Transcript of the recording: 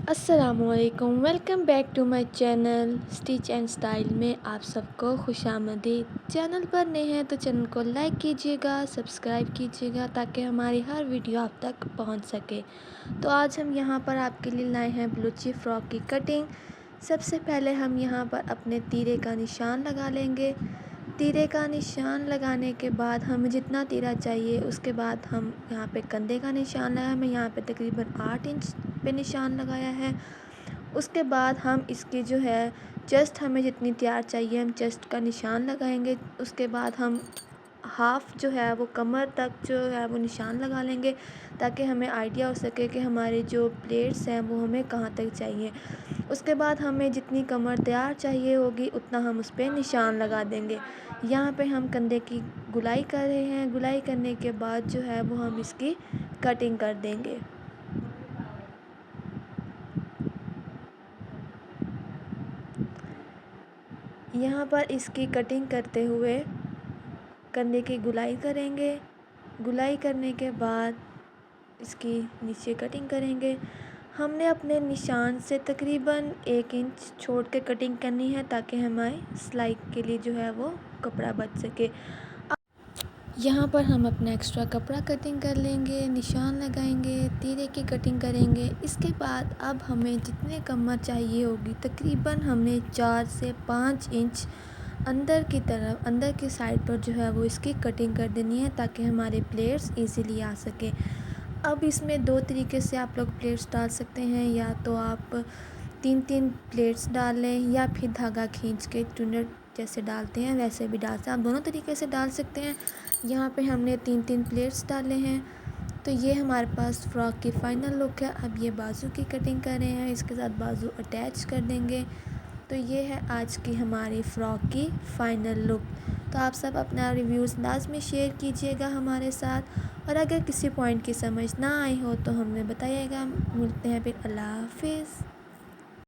अस्सलामुअलैकुम, welcome back to my channel stitch and style में आप सबको खुशामदीद। चैनल पर नए हैं तो चैनल को लाइक कीजिएगा, सब्सक्राइब कीजिएगा ताकि हमारी हर वीडियो आप तक पहुंच सके। तो आज हम यहां पर आपके लिए लाए हैं बलूची फ़्रॉक की कटिंग। सबसे पहले हम यहां पर अपने तीरे का निशान लगा लेंगे। तीरे का निशान लगाने के बाद हमें जितना तीरा चाहिए उसके बाद हम यहाँ पे कंधे का निशान लगाया। मैं यहाँ पे तकरीबन 8 इंच पे निशान लगाया है। उसके बाद हम इसकी जो है चेस्ट हमें जितनी तैयार चाहिए हम चेस्ट का निशान लगाएंगे। उसके बाद हम हाफ़ जो है वो कमर तक जो है वो निशान लगा लेंगे ताकि हमें आइडिया हो सके कि हमारे जो प्लेट्स हैं वो हमें कहाँ तक चाहिए। उसके बाद हमें जितनी कमर तैयार चाहिए होगी उतना हम उस पर निशान लगा देंगे। यहाँ पे हम कंधे की गुलाई कर रहे हैं। गुलाई करने के बाद जो है वो हम इसकी कटिंग कर देंगे। यहाँ पर इसकी कटिंग करते हुए कंधे की गुलाई करेंगे। गुलाई करने के बाद इसकी नीचे कटिंग करेंगे। हमने अपने निशान से तकरीबन 1 इंच छोड़ के कटिंग करनी है ताकि हमारे सिलाई के लिए जो है वो कपड़ा बच सके। यहाँ पर हम अपना एक्स्ट्रा कपड़ा कटिंग कर लेंगे, निशान लगाएंगे, तीरे की कटिंग करेंगे। इसके बाद अब हमें जितने कमर चाहिए होगी तकरीबन हमने 4 से 5 इंच अंदर की तरफ अंदर की साइड पर जो है वो इसकी कटिंग कर देनी है ताकि हमारे प्लेट्स इजीली आ सके। अब इसमें 2 तरीके से आप लोग प्लेट्स डाल सकते हैं, या तो आप 3-3 प्लेट्स डाल लें या फिर धागा खींच के टूनर जैसे डालते हैं वैसे भी डाल सकते हैं। आप दोनों तरीके से डाल सकते हैं। यहाँ पे हमने 3-3 प्लेट्स डाले हैं। तो ये हमारे पास फ़्रॉक की फ़ाइनल लुक है। अब ये बाजू की कटिंग कर रहे हैं, इसके साथ बाजू अटैच कर देंगे। तो ये है आज की हमारी फ़्रॉक की फ़ाइनल लुक। तो आप सब अपना रिव्यूज़ लाज़मी शेयर कीजिएगा हमारे साथ, और अगर किसी पॉइंट की समझ ना आई हो तो हमें बताइएगा। मिलते हैं फिर, अल्लाह हाफ़िज़।